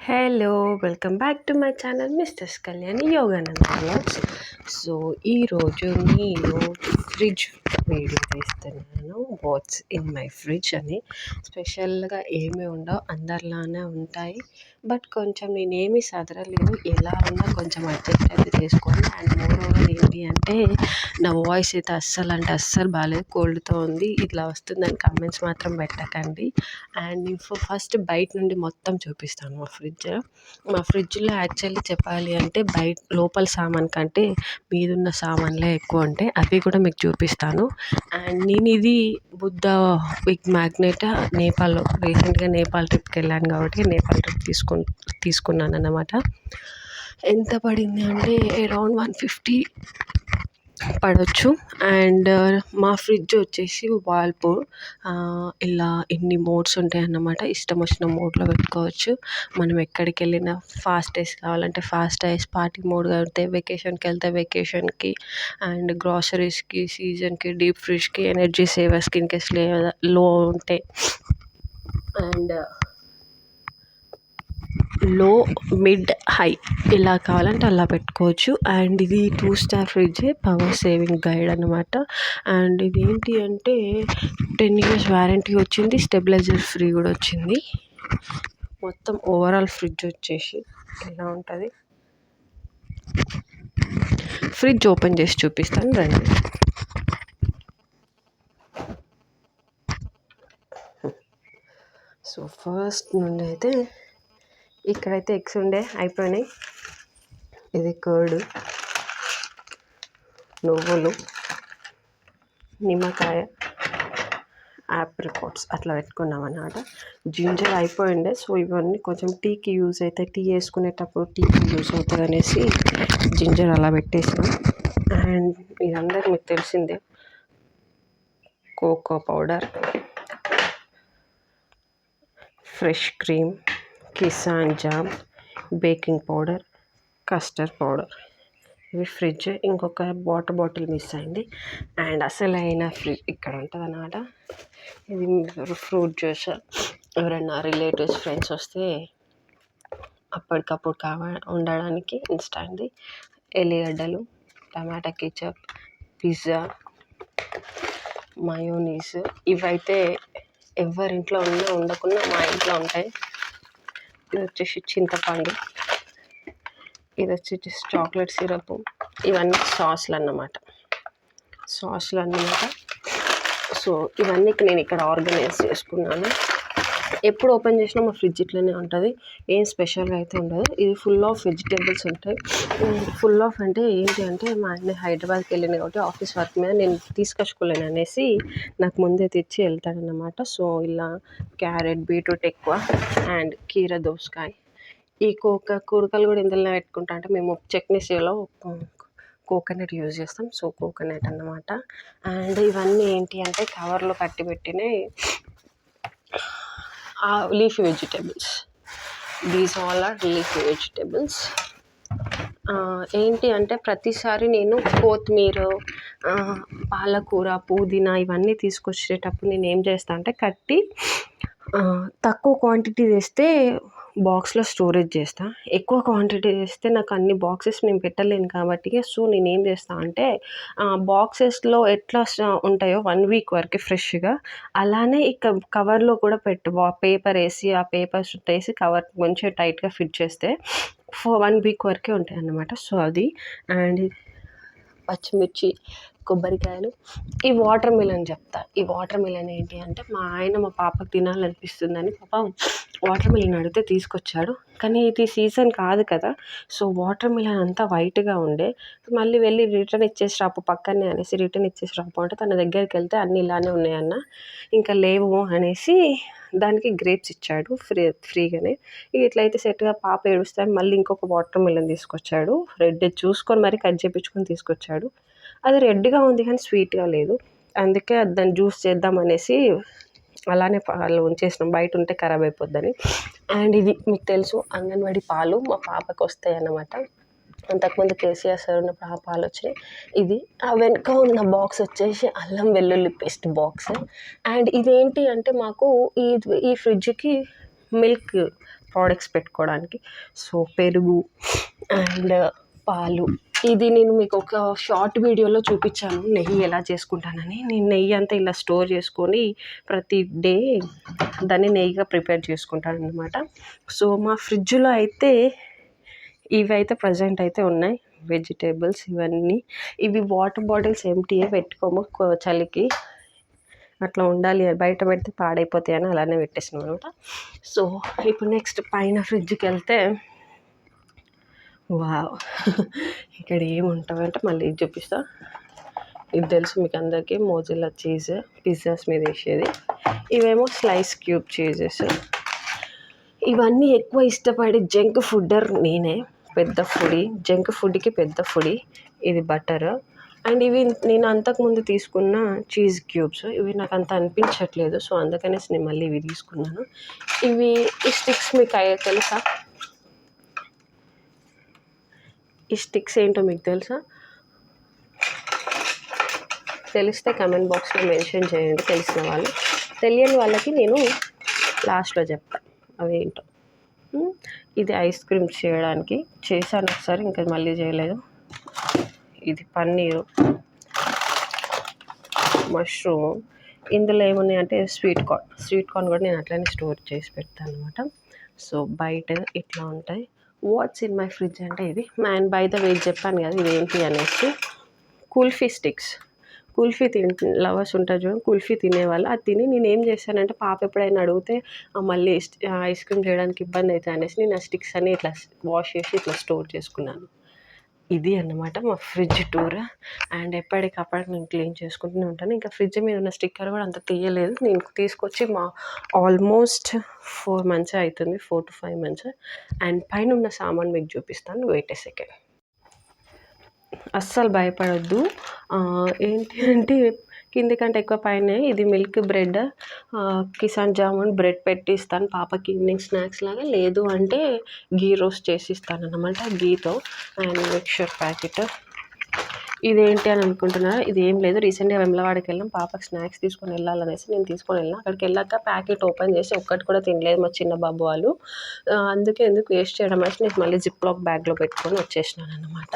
Hello! Welcome back to my channel misters Kalyani Yogananda vlogs. So, ఈరోజు నేను fridge video తీస్తున్నాను. What's in my fridge అని. స్పెషల్‌గా ఏమి ఉండవు. అందరిలానే ఉంటాయి. బట్ కొంచెం నేనేమి సదరలేదు. ఎలా ఉన్నా కొంచెం అడ్జస్ట్ అయితే చేసుకోండి. అండ్ మోరోవర్ ఏంటి అంటే నా వాయిస్ అయితే అస్సలు బాలేదు. కోల్డ్‌తో ఉంది. ఇట్లా వస్తుందని కామెంట్స్ మాత్రం పెట్టకండి. అండ్ ఫస్ట్ బయట నుండి మొత్తం చూపిస్తాను మా ఫ్రిడ్జ్‌లో యాక్చువల్లీ చెప్పాలి అంటే లోపల సామాన్ కంటే మీదున్న సామాన్లే ఎక్కువ ఉంటాయి. అవి కూడా మీకు చూపిస్తాను. అండ్ నేను ఇది బుద్ధ విగ్ మ్యాగ్నెట్ నేపాల్‌లో రీసెంట్‌గా నేపాల్ ట్రిప్‌కి వెళ్ళాను కాబట్టి నేపాల్ ట్రిప్ తీసుకున్నాను అన్నమాట. ఎంత పడింది అంటే అరౌండ్ 150 పడవచ్చు. అండ్ మా ఫ్రిడ్జ్ వచ్చేసి వాల్పూల్. ఇలా ఇన్ని మోడ్స్ ఉంటాయన్నమాట. ఇష్టం వచ్చిన మోడ్లో పెట్టుకోవచ్చు. మనం ఎక్కడికి వెళ్ళినా ఫాస్ట్ ఐస్ కావాలంటే ఫాస్ట్ ఐస్, పార్టీ మోడ్ అయితే వెకేషన్కి వెళ్తే వెకేషన్కి, అండ్ గ్రాసరీస్కి, సీజన్కి, డీప్ ఫ్రిడ్జ్కి, ఎనర్జీ సేవర్స్కి ఇన్కేస్ లో ఉంటే, అండ్ లో, మిడ్, హై ఇలా కావాలంటే అలా పెట్టుకోవచ్చు. అండ్ ఇది 2 స్టార్ ఫ్రిడ్జే, పవర్ సేవింగ్ గైడ్ అనమాట. అండ్ ఇది ఏంటి అంటే 10 years వారంటీ వచ్చింది. స్టెబిలైజర్ ఫ్రీ కూడా వచ్చింది. మొత్తం ఓవరాల్ ఫ్రిడ్జ్ వచ్చేసి ఇలా ఉంటుంది. ఫ్రిడ్జ్ ఓపెన్ చేసి చూపిస్తాను రండి. సో ఫస్ట్ నుండి అయితే ఇక్కడైతే ఎగ్స్ ఉండే అయిపోయినాయి. ఇది కర్డ్, నువ్వులు, నిమ్మకాయ, ఆప్రికాట్స్ అట్లా పెట్టుకున్నాం అన్నమాట. జింజర్ అయిపోయిండే. సో ఇవన్నీ కొంచెం టీకి యూజ్ అవుతాయి. టీ వేసుకునేటప్పుడు టీకి యూజ్ అవుతుంది అనేసి జింజర్ అలా పెట్టేసినాం. అండ్ ఇదందరూ మీకు తెలిసిందే, cocoa powder, fresh cream, Kissan jam, baking powder, custard powder. ఇవి ఫ్రిడ్జ్. ఇంకొక వాటర్ బాటిల్ మిస్ అయింది. అండ్ అసలైన ఫ్రిడ్జ్ ఇక్కడ ఉంటుంది అన్నమాట. ఇది ఫ్రూట్ జ్యూస్. ఎవరైనా రిలేటివ్స్, ఫ్రెండ్స్ వస్తే అప్పటికప్పుడు ఉండడానికి ఇన్స్టాంట్ది. ఎల్లిగడ్డలు, టమాటా కెచప్, పిజ్జా, మయోనీస్. ఇవైతే ఎవరింట్లో ఉన్నా ఉండకున్నా మా ఇంట్లో ఉంటాయి. ఇది వచ్చేసి చింతపండు, ఇది వచ్చేసి చాక్లెట్ సిరప్. ఇవన్నీ సాస్లు అన్నమాట. సో ఇవన్నీ నేను ఇక్కడ ఆర్గనైజ్ చేసుకున్నాను. ఎప్పుడు ఓపెన్ చేసినా మా ఫ్రిడ్జ్ ఇట్లనే ఉంటుంది. ఏం స్పెషల్గా అయితే ఉండదు. ఇది ఫుల్ ఆఫ్ వెజిటేబుల్స్ ఉంటాయి. ఫుల్ ఆఫ్ అంటే ఏంటి అంటే మా ఆయన హైదరాబాద్కి వెళ్ళింది కాబట్టి ఆఫీస్ వర్క్ మీద నేను తీసుకొచ్చుకోలేను అనేసి నాకు ముందే తెచ్చి వెళ్తాడనమాట. సో ఇలా క్యారెట్, బీట్రూట్ ఎక్కువ, అండ్ కీర దోసకాయ. ఈ కూరగాయలు కూడా ఇందులో పెట్టుకుంటా. అంటే మేము చట్నీస్లో కోకోనట్ యూజ్ చేస్తాం. సో కోకోనట్ అన్నమాట. అండ్ ఇవన్నీ ఏంటి అంటే కవర్లో కట్టి పెట్టినాయి leafy vegetables. These all are leafy vegetables. ఏంటి అంటే ప్రతిసారి నేను కొత్తిమీర, పాలకూర, పుదీనా ఇవన్నీ తీసుకొచ్చేటప్పుడు నేను ఏం చేస్తాను అంటే కట్టి తక్కువ క్వాంటిటీ తెస్తే బాక్స్లో స్టోరేజ్ చేస్తాను. ఎక్కువ క్వాంటిటీ తెస్తే నాకు అన్ని బాక్సెస్ నేను పెట్టలేను కాబట్టి సో నేను ఏం చేస్తాను అంటే బాక్సెస్లో ఎట్లా ఉంటాయో 1 week వరకు ఫ్రెష్గా, అలానే ఇక కవర్లో కూడా పేపర్ వేసి ఆ పేపర్స్ వేసి కవర్ కొంచెం టైట్గా ఫిట్ చేస్తే 1 week వరకే ఉంటాయి అన్నమాట. సో అది. అండ్ పచ్చిమిర్చి, కొబ్బరికాయలు. ఈ వాటర్ మిలన్ చెప్తా. ఈ వాటర్ మిలన్ ఏంటి అంటే మా పాపకు తినాలనిపిస్తుందని పాపం వాటర్ మిలన్ అడిగితే తీసుకొచ్చాడు. కానీ ఇది సీజన్ కాదు కదా. సో వాటర్ మిలన్ అంతా వైట్గా ఉండే. మళ్ళీ వెళ్ళి రిటర్న్ ఇచ్చేసి రాపు పక్కనే అనేసి రిటర్న్ ఇచ్చేసి రాపు అంటే తన దగ్గరికి వెళ్తే అన్నీ ఇలానే ఉన్నాయన్న, ఇంకా లేవు అనేసి దానికి గ్రేప్స్ ఇచ్చాడు ఫ్రీగానే. ఇట్లయితే సెట్గా పాప ఏడుస్తాను మళ్ళీ ఇంకొక వాటర్ మిలన్ తీసుకొచ్చాడు. రెడ్ చూసుకొని మరీ కట్ చేయించుకొని తీసుకొచ్చాడు. అది రెడ్గా ఉంది కానీ స్వీట్గా లేదు. అందుకే దాన్ని జ్యూస్ చేద్దాం అనేసి అలానే పాలు ఉంచేసినాం, బయట ఉంటే ఖరాబ్ అయిపోద్దని. అండ్ ఇది మీకు తెలుసు అంగన్వాడీ పాలు మా పాపకు వస్తాయి అన్నమాట. అంతకుముందు కేసీఆర్ సార్ ఉన్నప్పుడు ఆ పాలు వచ్చినాయి. ఇది ఆ వెనుక ఉన్న బాక్స్ వచ్చేసి అల్లం వెల్లుల్లి పేస్ట్ బాక్స్. అండ్ ఇదేంటి అంటే మాకు ఈ ఫ్రిడ్జ్కి మిల్క్ ప్రోడక్ట్స్ పెట్టుకోవడానికి. సో పెరుగు అండ్ పాలు. ఇది నేను మీకు ఒక షార్ట్ వీడియోలో చూపించాను నెయ్యి ఎలా చేసుకుంటానని. నేను నెయ్యి అంతా ఇలా స్టోర్ చేసుకొని ప్రతి డే దాన్ని నెయ్యిగా ప్రిపేర్ చేసుకుంటాను అనమాట. సో మా ఫ్రిడ్జ్లో అయితే ఇవైతే ప్రజెంట్ అయితే ఉన్నాయి వెజిటేబుల్స్ ఇవన్నీ. ఇవి వాటర్ బాటిల్స్ ఎంటీయే పెట్టుకోము చలికి, అట్లా ఉండాలి, బయట పెడితే పాడైపోతాయి అని అలానే పెట్టేసినాం అనమాట. సో ఇప్పుడు నెక్స్ట్ పైన ఫ్రిడ్జ్కి వెళ్తే వావ్ ఇక్కడ ఏముంటావంటే మళ్ళీ ఇది చూపిస్తా. ఇది తెలుసు మీకు అందరికీ, మోజిల్లా చీజ్ పిజ్జాస్ మీద వేసేది. ఇవేమో స్లైస్ క్యూబ్ చీజెస్. ఇవన్నీ ఎక్కువ ఇష్టపడే జంక్ ఫుడ్డర్ నేనే, పెద్ద ఫుడీ, జంక్ ఫుడ్కి పెద్ద ఫుడీ. ఇది బటర్. అండ్ ఇవి నేను అంతకుముందు తీసుకున్న చీజ్ క్యూబ్స్, ఇవి నాకు అంత అనిపించట్లేదు, సో అందుకనేసి నేను మళ్ళీ ఇవి తీసుకున్నాను. ఇవి ఈ స్టిక్స్ మీకు తెలుసా? ఈ స్టిక్స్ ఏంటో మీకు తెలుసా? తెలిస్తే కమెంట్ బాక్స్లో మెన్షన్ చేయండి తెలిసిన వాళ్ళు. తెలియని వాళ్ళకి నేను లాస్ట్లో చెప్తాను అవి ఏంటో. ఇది ఐస్ క్రీమ్ చేయడానికి చేశాను ఒకసారి, ఇంకా మళ్ళీ చేయలేదు. ఇది పన్నీరు, మష్రూమ్. ఇందులో ఏమున్నాయి అంటే స్వీట్ కార్న్ కూడా నేను అట్లనే స్టోర్ చేసి పెడతాను అనమాట. సో బయట ఇట్లా ఉంటాయి. వాట్స్ ఇన్ మై ఫ్రిడ్జ్ అంటే ఇది. అండ్ బై ద వే చెప్పాను కదా ఇది ఏంటి అనేసి, కుల్ఫీ స్టిక్స్. కుల్ఫీ లవర్స్ ఉంటారు చూడండి, కుల్ఫీ తినేవాళ్ళు. అది తిని నేను ఏం చేశానంటే పాప ఎప్పుడైనా అడిగితే మళ్ళీ ఐస్ క్రీమ్ చేయడానికి ఇబ్బంది అవుతుంది అనేసి నేను ఆ స్టిక్స్ అన్ని ఇట్లా వాష్ చేసి ఇట్లా స్టోర్ చేసుకున్నాను. ఇది అన్నమాట మా ఫ్రిడ్జ్ టూర్. అండ్ ఎప్పటికప్పుడు నేను క్లీన్ చేసుకుంటూనే ఉంటాను. ఇంకా ఫ్రిడ్జ్ మీద ఉన్న స్టిక్కర్ కూడా అంత తీయలేదు, నేను తీసుకొచ్చి ఆల్మోస్ట్ 4 months అవుతుంది, 4 to 5 months. అండ్ పైన ఉన్న సామాన్ మీకు చూపిస్తాను, వెయిట్ ఏ సెకండ్. అస్సలు భయపడొద్దు. ఏంటి అంటే కింది కంటే ఎక్కువ పైనే. ఇది milk bread, Kisan jamun bread పెట్టి ఇస్తాను పాపకి ఈవినింగ్ స్నాక్స్ లాగా. లేదు అంటే గీ రోస్ట్ చేసి ఇస్తాను అన్నమాట గీతో. And mixture packet. ఇదేంటి అని అనుకుంటున్నారా? ఇది ఏం లేదు, రీసెంట్గా వెమ్లవాడకి వెళ్ళాం, పాపకి స్నాక్స్ తీసుకొని వెళ్ళాలనేసి నేను తీసుకొని వెళ్ళాను. అక్కడికి వెళ్ళాక ప్యాకెట్ ఓపెన్ చేసి ఒక్కటి కూడా తినలేదు మా చిన్న బాబు వాళ్ళు. అందుకే ఎందుకు వేస్ట్ చేయడం అనేసి నేను మళ్ళీ జిప్లాక్ బ్యాగ్లో పెట్టుకొని వచ్చేసినాను అన్నమాట.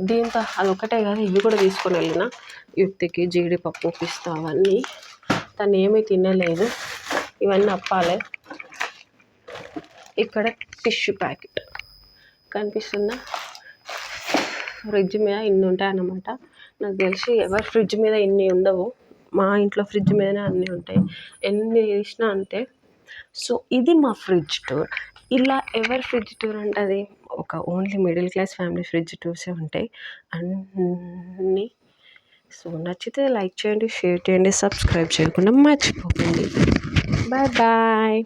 దీంతో అదొక్కటే కాదు, ఇవి కూడా తీసుకొని వెళ్ళిన యుక్తికి జీడిపప్పు పిస్తా అవన్నీ. తను ఏమీ తినలేదు, ఇవన్నీ అప్పాలే. ఇక్కడ టిష్యూ ప్యాకెట్ కనిపిస్తుందా? ఫ్రిడ్జ్ మీద ఇన్ని ఉంటాయి అన్నమాట. నాకు తెలిసి ఎవరి ఫ్రిడ్జ్ మీద ఇన్ని ఉండవు, మా ఇంట్లో ఫ్రిడ్జ్ మీదనే అన్నీ ఉంటాయి, ఎన్ని చేసినా అంతే. సో ఇది మా ఫ్రిడ్జ్ టూర్. ఇలా ఎవరి ఫ్రిడ్జ్ టూర్ ఉంటుంది, ఒక only middle class family fridge టూర్సే ఉంటాయి అన్నీ. సో నచ్చితే లైక్ చేయండి, షేర్ చేయండి, సబ్స్క్రైబ్ చేయకుండా మర్చిపోకండి. Bye bye.